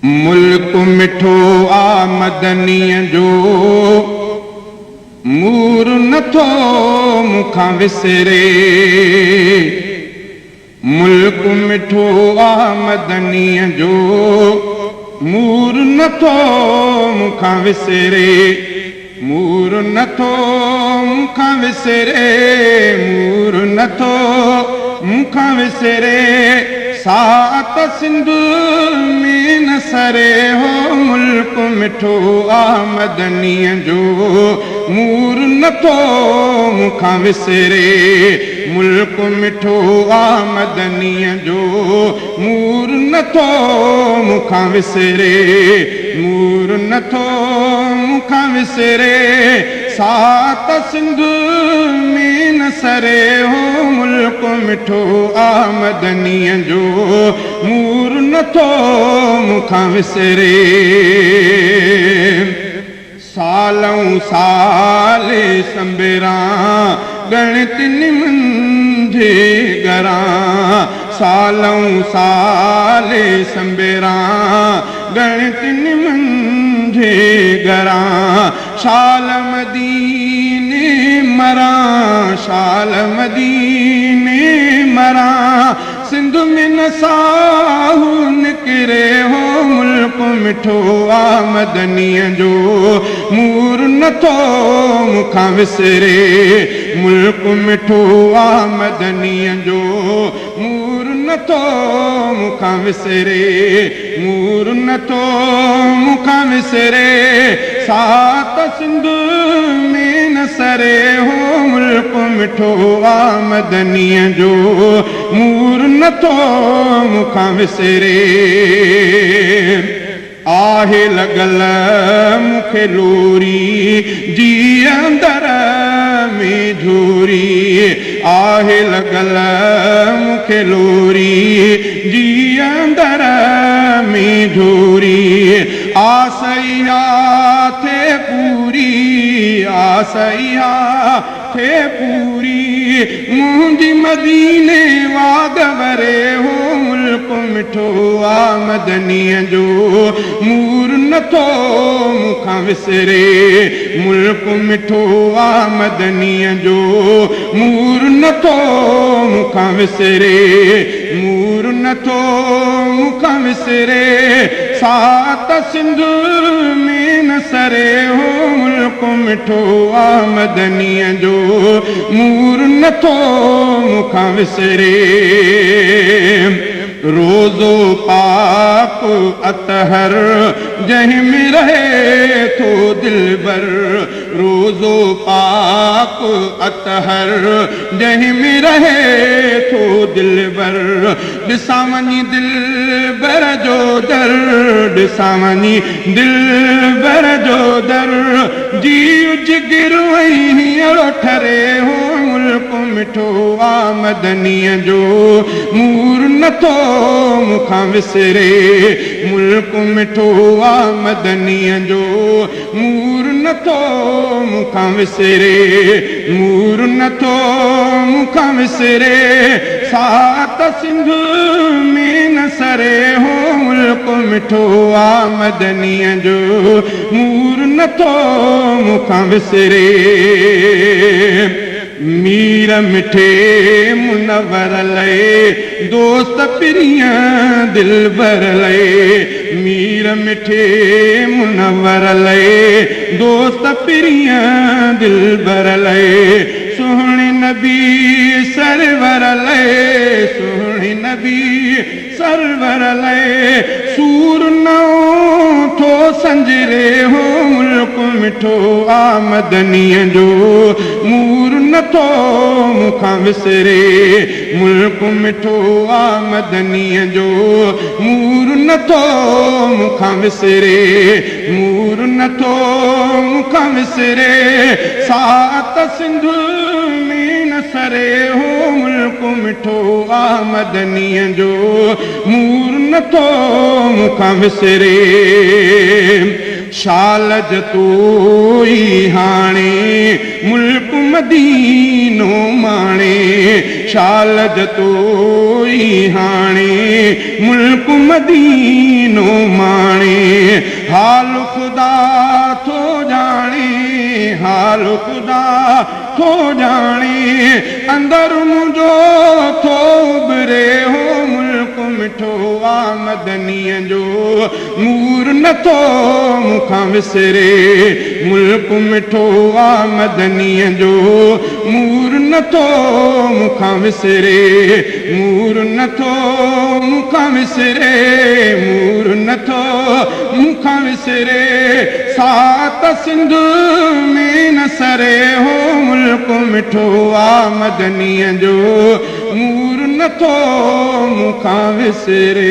मुल्क मिठो आ मदनीअ जो मूर नथो मुखां विसरे। मुल्क मिठो आ मदनीअ जो मूर नथो मुखां विसरे। मूर नथो मुखां विसरे। मूर नथो मुखां विसरे। सात सिंध में न सरे हो मुल्क मिठो आ मदनीअ जो मूर नथो मुखां विसरे। मुल्क मिठो आ मदनीअ जो मूर नथो मुखां विसरे। मूर नथो मुखां विसरे। सात सिंध में न सरे हो मुल्क मिठो आ मदनीअ जो मूर नथो मुखां विसरे। सालऊं साले संबेरां गणतिन मंझे गरां। सालऊं साले संबेरां गणतिन मंझे गरां। शाल मदीने मरां। शाल मदीने मरां। सिंध में न साहू निकिरे हो मुल्क मिठो आ मदनीअ जो मूर नथो मुखां विसरे। मुल्क मिठो आ मदनीअ जो मूर नथो मुखां विसरे। मूर नथो मुखां विसरे। सात सिंध में न सरे हो मुल्क मिठो आ मदनीअ जो मूर नथो मुखां विसरे। आहे लॻल मूंखे लोरी जी अंदर में झूरी। आहे लॻल मूंखे लोरी जी अंदर में झूरी। आसैया थे पूरी। आसैया थे पूरी। मुंहिंजी मदीने वागवरे हो मुल्क मिठो आ मदनीअ जो मूर नथो मुखां विसरे। मुल्क मिठो आ मदनीअ जो मूर नथो मुखां विसरे। मूर नथो मुखां विसरे। सात सिंध में न सरे हो मुल्क मिठो आ मदनीअ जो मूर नथो मुखां विसरे। रोज़ो पाक अतहर जंहिं में रहे थो दिलबर। रोज़ो पाक अतहर जंहिं में रहे थो दिलबर। ॾिसां वञी दिलबर जो दर। ॾिसां वञी दिलबर जो दर। जीव जिगर हींअर ठरे हो मुल्क मिठो आ मदनीअ जो मूर नथो मुखां विसरे। मुल्क मिठो आ मदनीअ जो मूर नथो मुखां विसरे। मूर नथो मुखां विसरे। सात सिंध में न सरे हो मुल्क मिठो आ मदनीअ जो मूर नथो मुखां विसरे। मीर मिठे मुनवर लए दोस्त पिरिया दिलबर लए। मीर मिठे मुनवर लए दोस्त पिरिया दिलबर लए। सुहिणे नबी सरवर लए। सुहिणे नबी सरवर लए। सूर नओ थो संजरे हो मुल्क मिठो आ मदनीअ जो मूर नथो मुखां विसरे। मुल्क मिठो आ मदनीअ जो मूर नथो मुखां विसरे। मूर नथो मुखां विसरे। सात सिंध में न सरे हो मुल्क मिठो आ मदनीअ जो मूर नथो मुखां विसरे। शाल जतोई हाणे मुल्क मदीनो माणे। शाल जतोई हाणे मुल्क मदीनो माणे। ख़ुदा थो ॼाणे अंदर मुंहिंजो थो उभरे हो मुल्क मिठो आ मदनीअ जो नूर नथो मूंखां विसरे मुल्क मिठो आ मदनीअ जो नूर नथो मूंखां विसरे नूर नथो मूंखां विसरे नूर नथो मूंखां विसरे सात सिंध में न सरे हो मुल्क मिठो आ मदनीअ जो नूर नथो मूंखां विसरे